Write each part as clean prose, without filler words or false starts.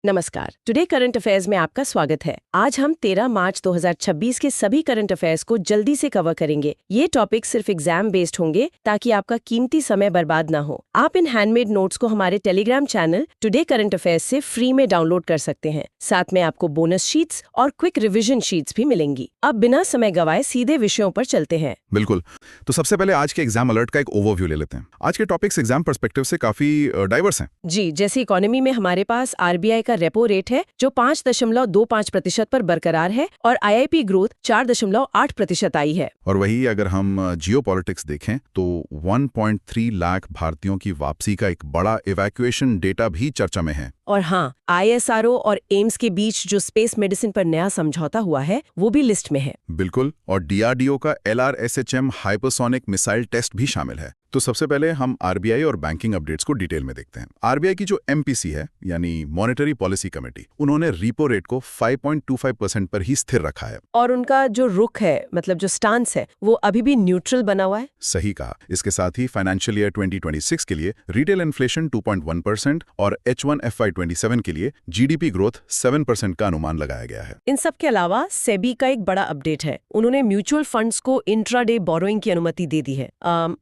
नमस्कार। Today current affairs में आपका स्वागत है। आज हम 13 मार्च 2026 के सभी करंट अफेयर्स को जल्दी से कवर करेंगे। ये टॉपिक सिर्फ एग्जाम बेस्ड होंगे ताकि आपका कीमती समय बर्बाद ना हो। आप इन हैंडमेड नोट्स को हमारे Telegram channel today current affairs से फ्री में डाउनलोड कर सकते हैं। साथ में आपको बोनस शीट्स और क्विक रिविजन शीट्स भी मिलेंगी। अब बिना समय गवाए सीधे विषयों पर चलते हैं। बिल्कुल। तो सबसे पहले आज के एग्जाम अलर्ट का एक ओवरव्यू ले लेते हैं। आज के टॉपिक्स एग्जाम पर्सपेक्टिव से काफी डाइवर्स हैं। जी, जैसे इकोनॉमी में हमारे पास आरबीआई का रेपो रेट है जो 5.25% पर बरकरार है और आईआईपी ग्रोथ 4.8% आई है। और वही अगर हम जियोपॉलिटिक्स देखें तो 1.3 लाख भारतीयों की वापसी का एक बड़ा इवैक्यूएशन डेटा भी चर्चा में है। और हाँ, आईएसआरओ और एम्स के बीच जो स्पेस मेडिसिन पर नया समझौता हुआ है वो भी लिस्ट में है। बिल्कुल। और डीआरडीओ का LRSHM हाइपरसोनिक मिसाइल टेस्ट भी शामिल है। तो सबसे पहले हम आरबीआई और बैंकिंग अपडेट्स को डिटेल में देखते हैं। आरबीआई की जो एमपीसी है यानी मॉनेटरी पॉलिसी कमेटी, उन्होंने रीपो रेट को 5.25% पर ही स्थिर रखा है। और उनका जो रुख है, मतलब जो स्टांस है, वो अभी भी न्यूट्रल बना हुआ है। सही कहा। इसके साथ ही फाइनेंशियल ईयर 2026 के लिए रिटेल इन्फ्लेशन 2.1% और H1 FY27 के लिए जीडीपी ग्रोथ 7% का अनुमान लगाया गया है। इन सब के अलावा सेबी का एक बड़ा अपडेट है। उन्होंने म्यूचुअल फंड्स को इंट्राडे बोरोइंग की अनुमति दे दी है।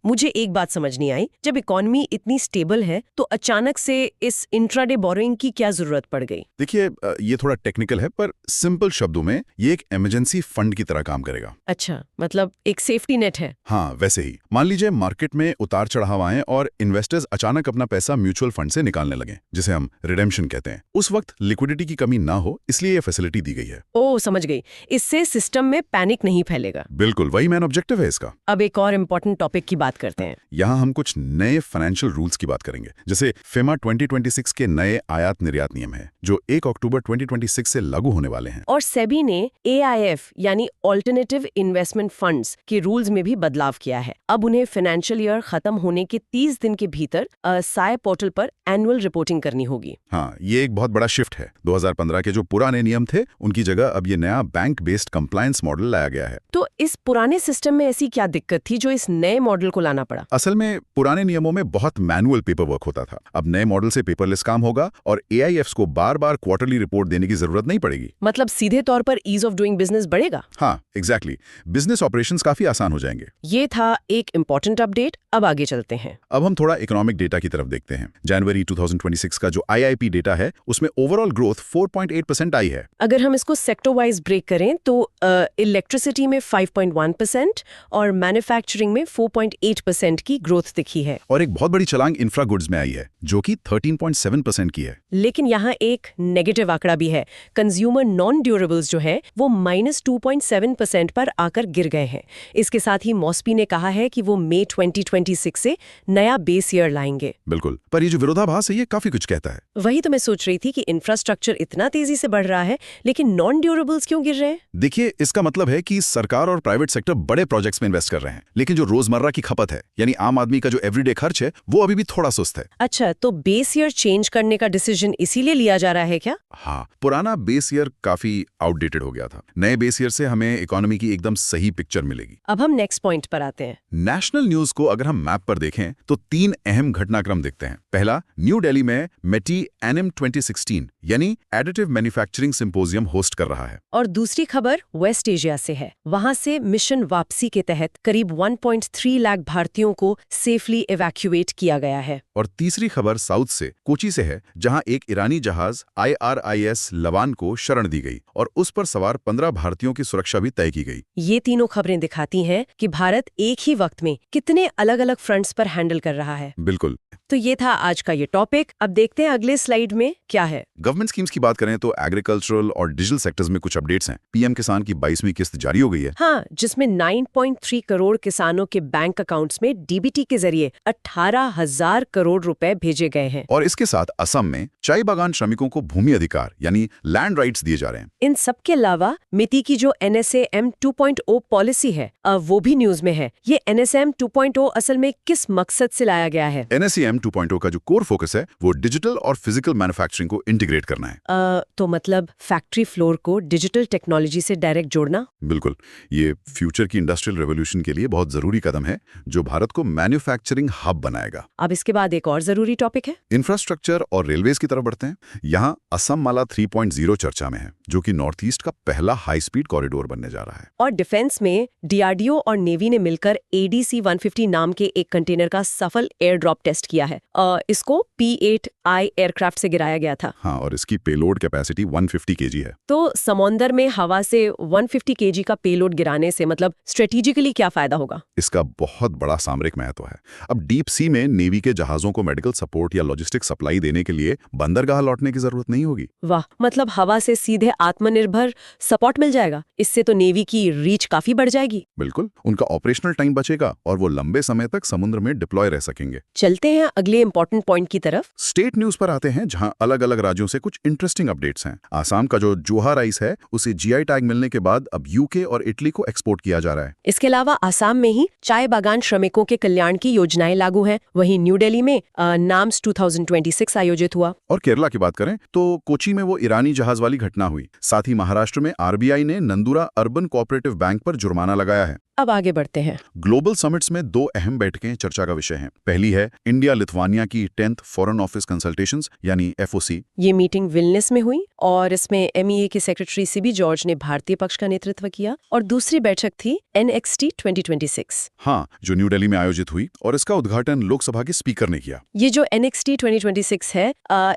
मुझे एक बात समझ नहीं आई, जब इकोनॉमी इतनी स्टेबल है तो अचानक से इस इंट्राडे बोरोइंग की क्या जरूरत पड़ गई? देखिए, ये थोड़ा टेक्निकल है पर सिंपल शब्दों में ये एक इमरजेंसी फंड की तरह काम करेगा। अच्छा, मतलब एक सेफ्टी नेट है। हाँ, वैसे ही। मान लीजिए मार्केट में उतार चढ़ाव आए और इन्वेस्टर्स अचानक अपना पैसा म्यूचुअल फंड से निकालने लगे, जिसे हम रिडेम्पशन कहते हैं। उस वक्त लिक्विडिटी की कमी ना हो, इसलिए ये फैसिलिटी दी गई है। ओह, समझ गई। इससे सिस्टम में पैनिक नहीं फैलेगा। बिल्कुल, वही मेन ऑब्जेक्टिव है इसका। अब एक और इम्पोर्टेंट टॉपिक की बात करते हैं। यहाँ हम कुछ नए फाइनेंशियल रूल्स की बात करेंगे, जैसे फेमा 2026 के नए आयात निर्यात नियम हैं, जो 1 अक्टूबर 2026 से लागू होने वाले हैं। और सेबी ने AIF यानी ऑल्टरनेटिव इन्वेस्टमेंट फंड्स के रूल्स में भी बदलाव किया है। अब उन्हें फाइनेंशियल ईयर खत्म होने के 30 दिन के भीतर साय पोर्टल पर एनुअल रिपोर्टिंग करनी होगी। हाँ, ये एक बहुत बड़ा शिफ्ट है। 2015 के जो पुराने नियम थे, उनकी जगह अब ये नया बैंक बेस्ड कंप्लायंस मॉडल लाया गया है। तो इस पुराने सिस्टम में ऐसी क्या दिक्कत थी जो इस नए मॉडल को लाना पड़ा? असल में पुराने नियमों में बहुत मैनुअल पेपर वर्क होता था। अब नए मॉडल से पेपरलेस काम होगा और AIFs को बार बार क्वार्टरली रिपोर्ट देने की जरूरत नहीं पड़ेगी। मतलब सीधे तौर पर ईज ऑफ डूइंग बिजनेस बढ़ेगा। हाँ, एग्जैक्टली। बिजनेस ऑपरेशंस काफी आसान हो जाएंगे। ये था एक इम्पोर्टेंट अपडेट। अब आगे चलते हैं। अब हम थोड़ा इकोनॉमिक डेटा की तरफ देखते हैं। जनवरी 2026 का जो IIP डेटा है, उसमें ओवरऑल ग्रोथ 4.8% आई है। अगर हम इसको सेक्टर वाइज ब्रेक करें तो इलेक्ट्रिसिटी में 5.1% और मैन्युफैक्चरिंग में 4.8% की ग्रोथ दिखी है। और एक बहुत बड़ी छलांग इंफ्रा गुड्स में आई है, जो कि 13.7% की है। लेकिन यहाँ एक नेगेटिव आंकड़ा भी है। कंज्यूमर नॉन ड्यूरेबल्स जो है वो -2.7% पर आकर गिर गए हैं। इसके साथ ही मॉस्पी ने कहा है कि वो मई 2026 से नया बेस ईयर लाएंगे। बिल्कुल, पर ये जो विरोधाभास है ये काफी कुछ कहता है। वही तो मैं सोच रही थी कि इंफ्रास्ट्रक्चर इतना तेजी से बढ़ रहा है लेकिन नॉन ड्यूरेबल्स क्यों गिर रहे हैं? देखिए, इसका मतलब है कि सरकार और प्राइवेट सेक्टर बड़े प्रोजेक्ट्स में इन्वेस्ट कर रहे हैं, लेकिन जो रोजमर्रा की खपत है यानी आम आदमी का जो एवरीडे खर्च है, वो अभी भी थोड़ा सुस्त है। अच्छा, तो बेस ईयर चेंज करने का डिसीजन इसीलिए लिया जा रहा है क्या? हाँ, पुराना बेस ईयर काफी आउटडेटेड हो गया था। नए बेस ईयर से हमें इकोनॉमी की एकदम सही पिक्चर मिलेगी। अब हम नेक्स्ट पॉइंट पर आते हैं। नेशनल न्यूज को अगर हम मैप पर देखें तो 3 अहम घटनाक्रम दिखते हैं। पहला, न्यू दिल्ली में METI NM 2016 यानी एडिटिव मैन्युफैक्चरिंग सिंपोजियम होस्ट कर रहा है। और दूसरी खबर वेस्ट एशिया से है। वहां से मिशन वापसी के तहत करीब 1.3 लाख भारतीयों को सेफली इवैक्यूएट किया गया है। और तीसरी खबर साउथ से कोची से है, जहां एक ईरानी जहाज IRIS लवान को शरण दी गई और उस पर सवार 15 भारतीयों की सुरक्षा भी तय की गई। ये तीनों खबरें दिखाती हैं कि भारत एक ही वक्त में कितने अलग-अलग फ्रंट्स पर हैंडल कर रहा है। बिल्कुल। तो ये था आज का ये टॉपिक। अब देखते हैं अगले स्लाइड में क्या है। गवर्नमेंट स्कीम्स की बात करें तो एग्रीकल्चरल और डिजिटल सेक्टर्स में कुछ अपडेट्स हैं। PM किसान की 22वीं किस्त जारी हो गई है। हाँ, जिसमें 9.3 करोड़ किसानों के बैंक अकाउंट्स में DBT के जरिए 18,000 करोड़ रुपए भेजे गए हैं। और इसके साथ असम में चाय बागान श्रमिकों को भूमि अधिकार यानी लैंड राइट्स दिए जा रहे हैं। इन सब के अलावा मिति की जो NSAM 2.0 पॉलिसी है वो भी न्यूज में है। ये NSAM 2.0 असल में किस मकसद से लाया गया है? NSAM 2.0 का जो कोर फोकस है वो डिजिटल और फिजिकल मैन्युफैक्चरिंग को इंटीग्रेट करना है। तो मतलब फैक्ट्री फ्लोर को डिजिटल टेक्नोलॉजी से डायरेक्ट जोड़ना। बिल्कुल, ये फ्यूचर की इंडस्ट्रियल रेवोल्यूशन के लिए बहुत जरूरी कदम है जो भारत को मैन्युफैक्चरिंग हब बनाएगा। अब इसके बाद एक और जरूरी टॉपिक है, इंफ्रास्ट्रक्चर और रेलवेज की तरफ बढ़ते हैं। यहाँ असम माला 3.0 चर्चा में है, जो कि नॉर्थ ईस्ट का पहला हाई स्पीड कॉरिडोर बनने जा रहा है। और डिफेंस में डीआरडीओ और नेवी ने मिलकर ADC-150 नाम के एक कंटेनर का सफल एयर ड्रॉप टेस्ट किया है। इसको P-8I एयरक्राफ्ट से गिराया गया था। हाँ, और इसकी पेलोड कैपेसिटी 150 kg है। तो समुंदर में हवा से 150 kg का पेलोड गिराने से मतलब स्ट्रेटेजिकली क्या फायदा होगा? इसका बहुत बड़ा सामरिक महत्व है। अब डीप सी में नेवी के जहाजों को मेडिकल सपोर्ट या लॉजिस्टिक सप्लाई देने के लिए बंदरगाह लौटने की जरूरत नहीं होगी। वाह, मतलब हवा से सीधे आत्मनिर्भर सपोर्ट मिल जाएगा। इससे तो नेवी की रीच काफी बढ़ जाएगी। बिल्कुल, उनका ऑपरेशनल टाइम बचेगा और वो लंबे समय तक समुद्र में डिप्लॉय रह सकेंगे। चलते हैं अगले इंपॉर्टेंट पॉइंट की तरफ। स्टेट न्यूज पर आते हैं, जहां अलग अलग राज्यों से कुछ इंटरेस्टिंग अपडेट्स हैं। आसाम का जो जोहा राइस है उसे GI टैग मिलने के बाद अब UK और इटली को एक्सपोर्ट किया जा रहा है। इसके अलावा आसाम में ही चाय बागान श्रमिकों के कल्याण की योजनाएं लागू हैं। वहीं न्यू दिल्ली में नाम्स 2026 आयोजित हुआ। और केरला की बात करें तो कोची में वो ईरानी जहाज वाली घटना हुई। साथ ही महाराष्ट्र में RBI ने नंदुरा अर्बन कोऑपरेटिव बैंक पर जुर्माना लगाया है। अब आगे बढ़ते हैं। ग्लोबल समिट्स में दो अहम बैठकें चर्चा का विषय हैं। पहली है इंडिया लिथुआनिया की 10th फॉरेन ऑफिस कंसल्टेशंस यानी FOC। ये मीटिंग विल्नियस में हुई और इसमें MEA के सेक्रेटरी CB जॉर्ज ने भारतीय पक्ष का नेतृत्व किया। और दूसरी बैठक थी NXT 2026। हाँ, जो न्यू दिल्ली में आयोजित हुई और इसका उद्घाटन लोकसभा के स्पीकर ने किया। ये जो NXT 2026 है,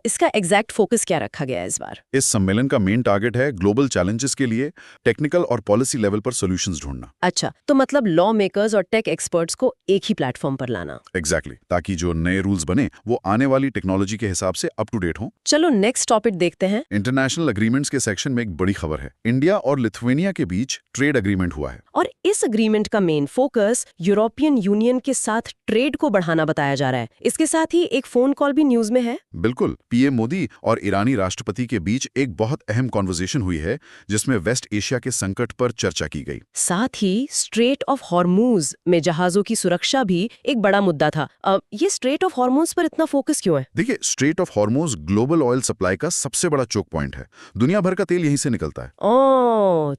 इसका एग्जैक्ट फोकस क्या रखा गया है इस बार? इस सम्मेलन का मेन टारगेट है ग्लोबल चैलेंजेस के लिए टेक्निकल और पॉलिसी लेवल पर सॉल्यूशंस ढूंढना। अच्छा, तो मतलब लॉ मेकर्स और टेक एक्सपर्ट्स को एक ही प्लेटफॉर्म पर लाना। एग्जैक्टली, ताकि जो नए रूल्स बने वो आने वाली टेक्नोलॉजी के हिसाब से अप टू डेट हों। चलो नेक्स्ट टॉपिक देखते हैं। इंटरनेशनल एग्रीमेंट्स के सेक्शन में एक बड़ी खबर है। इंडिया और लिथुआनिया के बीच ट्रेड एग्रीमेंट हुआ है। और इस एग्रीमेंट का मेन फोकस यूरोपियन यूनियन के साथ ट्रेड को बढ़ाना बताया जा रहा है। इसके साथ ही एक फोन कॉल भी न्यूज में है। बिल्कुल, PM मोदी और ईरानी राष्ट्रपति के बीच एक बहुत अहम कॉन्वर्सेशन हुई है, जिसमें वेस्ट एशिया के संकट पर चर्चा की गई। साथ ही स्ट्रेट ऑफ हॉर्मूज में जहाजों की सुरक्षा भी एक बड़ा मुद्दा था। ये स्ट्रेट ऑफ हॉर्मूज पर इतना फोकस क्यों है? देखिए, straight of Hormuz global oil supply का सबसे बड़ा चोक पॉइंट है। दुनिया भर का तेल यहीं से निकलता है।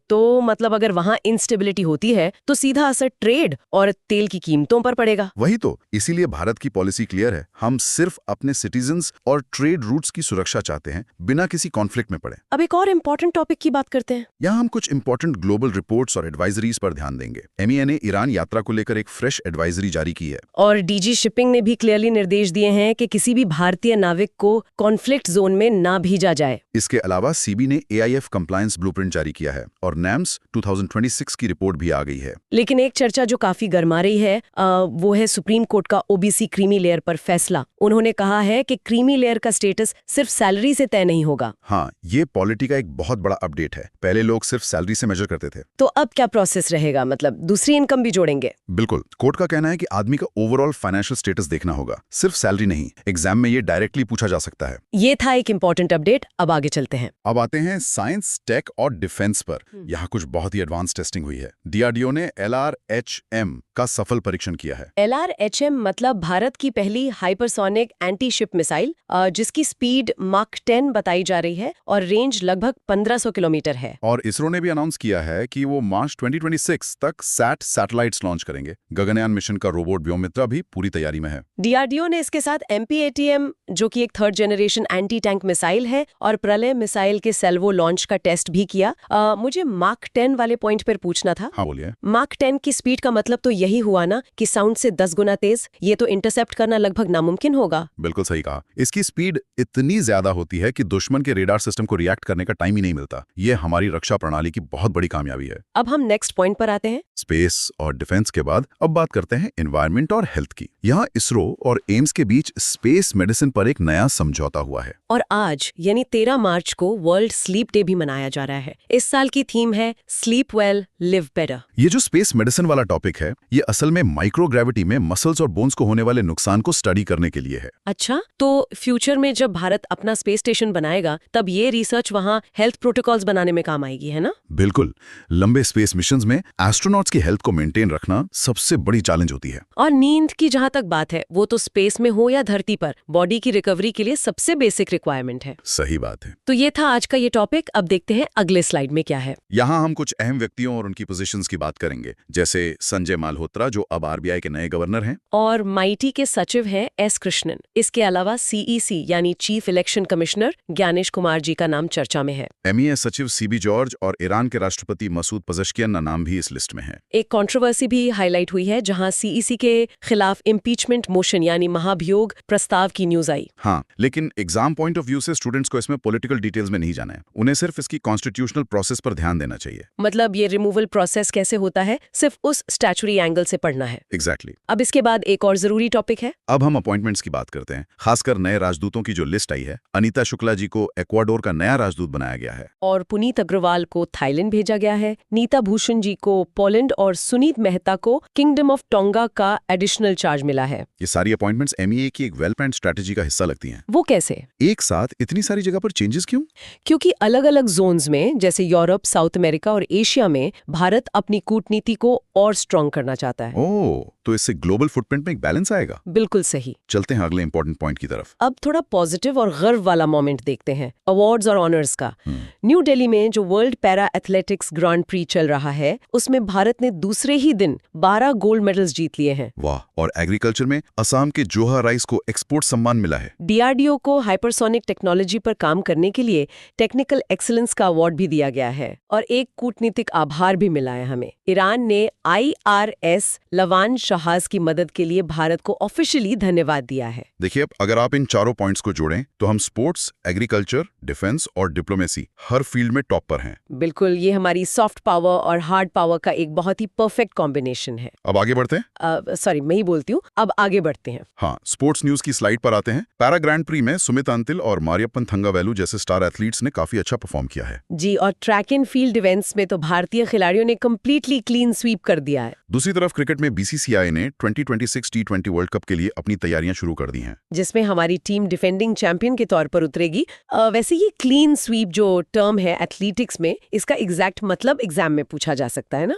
तो मतलब अगर वहां इंस्टेबिलिटी होती है तो सीधा असर ट्रेड और तेल की कीमतों पर पड़ेगा। वही तो, इसीलिए भारत की पॉलिसी क्लियर है। हम सिर्फ अपने सिटीजन्स और ट्रेड रूट्स की सुरक्षा चाहते हैं, बिना किसी कॉन्फ्लिक्ट में पड़े। अब एक और इम्पोर्टेंट टॉपिक की बात करते हैं। यहाँ हम कुछ इंपॉर्टेंट ग्लोबल रिपोर्ट्स और एडवाइजरीज पर ध्यान देंगे। MEA ने ईरान यात्रा को लेकर एक फ्रेश एडवाइजरी जारी की है। और DG शिपिंग ने भी क्लियरली निर्देश दिए हैं कि किसी भी भारतीय नाविक को कॉन्फ्लिक्ट जोन में ना भेजा जाए। इसके अलावा CB ने AIF कंप्लायंस ब्लूप्रिंट जारी किया है और NAMS 2026 की रिपोर्ट भी आ गई है। लेकिन एक चर्चा जो काफी गर्मा रही है, वो है सुप्रीम कोर्ट का OBC क्रीमी लेयर पर फैसला। उन्होंने कहा है कि क्रीमी लेयर का स्टेटस सिर्फ सैलरी से तय नहीं होगा। हाँ, ये पॉलिटी का एक बहुत बड़ा अपडेट है। पहले लोग सिर्फ सैलरी से मेजर करते थे। तो अब क्या प्रोसेस रहेगा? मतलब दूसरी इनकम भी जोड़ेंगे? बिल्कुल, कोर्ट का कहना है कि आदमी का ओवरऑल फाइनेंशियल स्टेटस देखना होगा, सिर्फ सैलरी नहीं। एग्जाम में ये डायरेक्टली पूछा जा सकता है। ये था एक इंपॉर्टेंट अपडेट। अब आगे चलते हैं। अब आते हैं साइंस, टेक और डिफेंस पर। यहाँ कुछ बहुत ही एडवांस टेस्टिंग हुई है। DRDO ने LRHM का सफल परीक्षण किया है। LRHM मतलब भारत की पहली हाइपरसोनिक एंटी शिप मिसाइल, जिसकी स्पीड माक 10 बताई जा रही है और रेंज लगभग 1500 किलोमीटर है। और इसरो ने भी अनाउंस किया है कि वो मार्च 2026 तक सैटेलाइट्स लॉन्च करेंगे। गगनयान मिशन का रोबोट व्योमित्रा भी पूरी तैयारी में है। DRDO ने इसके साथ MPATM, जो कि एक 3rd generation anti tank missile है, और प्रलय मिसाइल के सेल्वो लॉन्च का टेस्ट भी किया। मुझे मार्क 10 वाले पॉइंट पर पूछना था। हाँ, बोलिए। मार्क 10 की स्पीड का मतलब तो यही हुआ ना कि साउंड से 10 गुना तेज। ये तो इंटरसेप्ट करना लगभग नामुमकिन होगा। बिल्कुल सही कहा। इसकी स्पीड इतनी ज्यादा होती है कि दुश्मन के रेडार सिस्टम को रिएक्ट करने का टाइम ही नहीं मिलता। ये हमारी रक्षा प्रणाली की बहुत बड़ी कामयाबी है। अब हम नेक्स्ट पॉइंट पर आते हैं। स्पेस और डिफेंस के बाद अब बात करते हैं एनवायरनमेंट और हेल्थ की। यहाँ इसरो और एम्स के बीच स्पेस मेडिसिन पर एक नया समझौता हुआ है। और आज यानी 13 मार्च को वर्ल्ड स्लीप डे भी मनाया जा रहा है। इस साल की थीम है स्लीप वेल लिव बेटर। ये जो स्पेस मेडिसिन वाला टॉपिक है, ये असल में माइक्रोग्रेविटी में मसल्स और बोन्स को होने वाले नुकसान को स्टडी करने के लिए है। अच्छा, तो फ्यूचर में जब भारत अपना स्पेस स्टेशन बनाएगा तब ये रिसर्च वहाँ हेल्थ प्रोटोकॉल्स बनाने में काम आएगी, है ना? बिल्कुल। लंबे स्पेस मिशंस में एस्ट्रोनॉट्स की हेल्थ को मेंटेन रखना सबसे बड़ी चैलेंज होती है। और नींद की जहाँ तक बात है, वो तो स्पेस में हो या धरती पर बॉडी की रिकवरी के लिए सबसे बेसिक रिक्वायरमेंट है। सही बात है। तो ये था आज का ये टॉपिक। अब देखते हैं अगले स्लाइड में क्या है। यहाँ हम कुछ अहम व्यक्तियों और उनकी पोजीशंस की बात करेंगे, जैसे संजय मालहोत्रा जो अब आरबीआई के नए गवर्नर हैं, और माइटी के सचिव हैं एस कृष्णन। इसके अलावा सीईसी यानी chief election commissioner Gyanesh Kumar ji का नाम चर्चा में है। एमईए सचिव सीबी जॉर्ज और ईरान के राष्ट्रपति मसूद पज़ेश्कियान का नाम भी इस लिस्ट में है। एक कंट्रोवर्सी भी हाईलाइट हुई है जहां सीईसी के खिलाफ इम्पीचमेंट मोशन यानी महाभियोग प्रस्ताव की न्यूज आई। हाँ, लेकिन एग्जाम पॉइंट ऑफ व्यू से स्टूडेंट्स को इसमें पॉलिटिकल डिटेल्स में नहीं जाना है। उन्हें सिर्फ इसकी कॉन्स्टिट्यूशनल प्रोसेस पर ध्यान देना चाहिए। मतलब ये रिमूवल प्रोसेस कैसे होता है, सिर्फ उस स्टैचुरी एंगल से पढ़ना है। एग्जैक्टली। अब इसके बाद एक और जरूरी टॉपिक है। अब हम अपॉइंटमेंट्स की बात करते हैं, खासकर नए राजदूतों की जो लिस्ट आई है। अनीता शुक्ला जी को इक्वाडोर का नया राजदूत बनाया गया है, और पुनीत अग्रवाल को थाईलैंड भेजा गया है। नीता भूषण जी को पोलैंड और सुनीत मेहता को किंगडम ऑफ टोंगा का एडिशनल चार्ज मिला है। ये सारी अपॉइंटमेंट्स एमईए की एक वेल प्लान्ड स्ट्रेटेजी का हिस्सा लगती हैं। वो कैसे? एक साथ इतनी सारी जगह पर चेंजेस क्यों? क्योंकि अलग अलग जोन्स में जैसे यूरोप, साउथ अमेरिका और एशिया में भारत अपनी कूटनीति को और स्ट्रांग करना चाहता है। ओह, तो इससे ग्लोबल फुटप्रिंट में एक बैलेंस आएगा। बिल्कुल सही। चलते हैं अगले इंपॉर्टेंट पॉइंट की तरफ। अब थोड़ा पॉजिटिव और गर्व वाला मोमेंट देखते हैं, अवार्ड्स और ऑनर्स का। न्यू दिल्ली में जो world para athletics grand pre चल रहा है, उसमें भारत ने दूसरे ही दिन 12 गोल्ड मेडल्स जीत लिए हैं। वाह। और एग्रीकल्चर में असम के जोहा राइस को एक्सपोर्ट सम्मान मिला है। डीआरडीओ को हाइपरसोनिक टेक्नोलॉजी पर काम करने के लिए टेक्निकल एक्सीलेंस का अवार्ड भी दिया गया है। और एक कूटनीतिक आभार भी मिला है हमें। ईरान ने IRS लवान जहाज की मदद के लिए भारत को ऑफिशियली धन्यवाद दिया है। देखिए, अब अगर आप इन चारों पॉइंट्स को जोड़ें तो हम स्पोर्ट्स, एग्रीकल्चर, डिफेंस और डिप्लोमेसी हर फील्ड में टॉप पर हैं। बिल्कुल, ये हमारी सॉफ्ट पावर और हार्ड पावर का एक बहुत ही परफेक्ट कॉम्बिनेशन है। अब आगे बढ़ते हैं। सॉरी, मैं ही बोलती हूँ, अब आगे बढ़ते हैं। हाँ, स्पोर्ट्स न्यूज की स्लाइड पर आते हैं। पैरा ग्रैंड प्री में सुमित अंतिल और मारियप्पन थंगावेलु जैसे स्टार एथलीट्स ने काफी अच्छा परफॉर्म किया है। जी, और ट्रैक एंड फील्ड इवेंट्स में तो भारतीय खिलाड़ियों ने कंप्लीटली क्लीन स्वीप कर दिया है। दूसरी तरफ क्रिकेट में बीसीसीआई ने 2026 T20 वर्ल्ड कप के लिए अपनी तैयारियां शुरू कर दी हैं, जिसमें हमारी टीम डिफेंडिंग चैंपियन के तौर पर उतरेगी। वैसे ये क्लीन स्वीप जो टर्म है एथलेटिक्स में, इसका एग्जैक्ट मतलब एग्जाम में पूछा जा सकता है ना।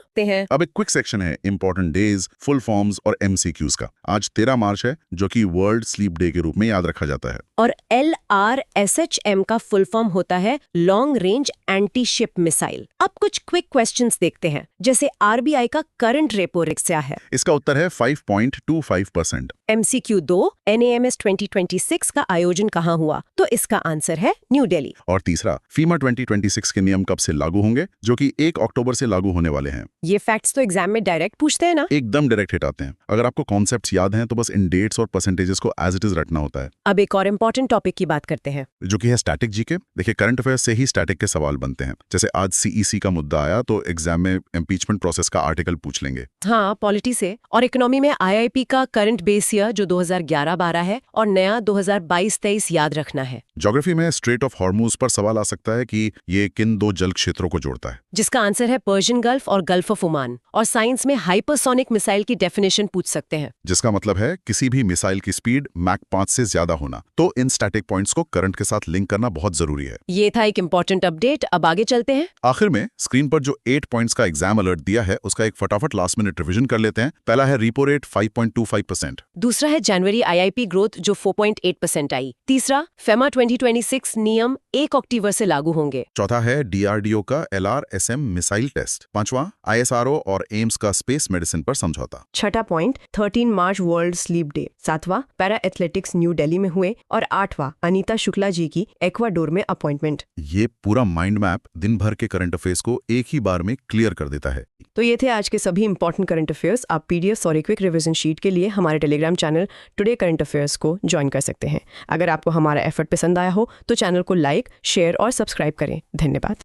अब एक क्विक सेक्शन है इंपॉर्टेंट डेज, फुल फॉर्म्स और MCQs का। आज 13 मार्च है, जो कि वर्ल्ड स्लीप डे के रूप में याद रखा जाता है। और LRSHM का फुल फॉर्म होता है long range anti ship missile. अब कुछ क्विक क्वेश्चंस देखते हैं, जैसे RBI का करंट रेपो रेट क्या है? इसका उत्तर है 5.25%। MCQ 2, NAMS 2026 का आयोजन कहाँ हुआ? तो इसका आंसर है न्यू दिल्ली। और तीसरा, फीमा 2026 के नियम कब से लागू होंगे, जो कि 1 अक्टूबर से लागू होने वाले हैं। ये फैक्ट्स तो एग्जाम में डायरेक्ट पूछते हैं ना? एकदम डायरेक्ट हिट आते हैं। अगर आपको कॉन्सेप्ट्स याद हैं तो बस इन डेट्स और परसेंटेजेस को एज इट इज रटना होता है। अब एक और इम्पोर्टेंट टॉपिक की बात करते हैं, जो कि है स्टैटिक जीके। देखिए, करंट अफेयर्स से ही स्टैटिक के सवाल बनते हैं। जैसे आज CEC का मुद्दा आया तो एग्जाम में इम्पीचमेंट प्रोसेस का आर्टिकल पूछ लेंगे। हाँ, पॉलिटी से। और इकोनॉमी में IIP का करंट बेस ईयर जो 2011-12 है और नया 2022-23 याद रखना है। ज्योग्राफी में स्ट्रेट ऑफ हॉर्मूज पर सवाल आ सकता है कि ये किन 2 जल क्षेत्रों को जोड़ता है, जिसका आंसर है पर्शियन गल्फ और गल्फ ऑफ ओमान। और साइंस में हाइपरसोनिक मिसाइल की डेफिनेशन पूछ सकते हैं, जिसका मतलब है किसी भी मिसाइल की स्पीड मैक 5 से ज्यादा होना। तो इन स्टैटिक पॉइंट्स को करंट के साथ लिंक करना बहुत जरूरी है। ये था एक इंपॉर्टेंट अपडेट। अब आगे चलते हैं। आखिर में स्क्रीन पर जो 8 पॉइंट्स का एग्जाम अलर्ट दिया है, उसका एक फटाफट लास्ट मिनट रिवीजन कर लेते हैं। पहला है रेपो रेट 5.25%। दूसरा है जनवरी IIP ग्रोथ जो 4.8% आई। तीसरा, फेमा 2026 नियम 1 अक्टूबर से लागू होंगे। चौथा है DRDO का LRSM मिसाइल टेस्ट। पांचवा, ISRO और एम्स का स्पेस मेडिसिन पर समझौता। छठा पॉइंट 13 मार्च वर्ल्ड स्लीप डे। सातवां, पैरा एथलेटिक्स न्यू दिल्ली में हुए। और आठवां, अनीता शुक्ला जी की इक्वाडोर में अपॉइंटमेंट। ये पूरा माइंड मैप दिन भर के करंट अफेयर्स को एक ही बार में क्लियर कर देता है। तो ये थे आज के सभी इंपॉर्टेंट करंट अफेयर्स। आप PDF और क्विक रिवीजन शीट के लिए हमारे Telegram channel today current affairs को ज्वाइन कर सकते हैं। अगर आपको हमारा एफर्ट पसंद आया हो तो चैनल को लाइक, शेयर और सब्सक्राइब करें। धन्यवाद।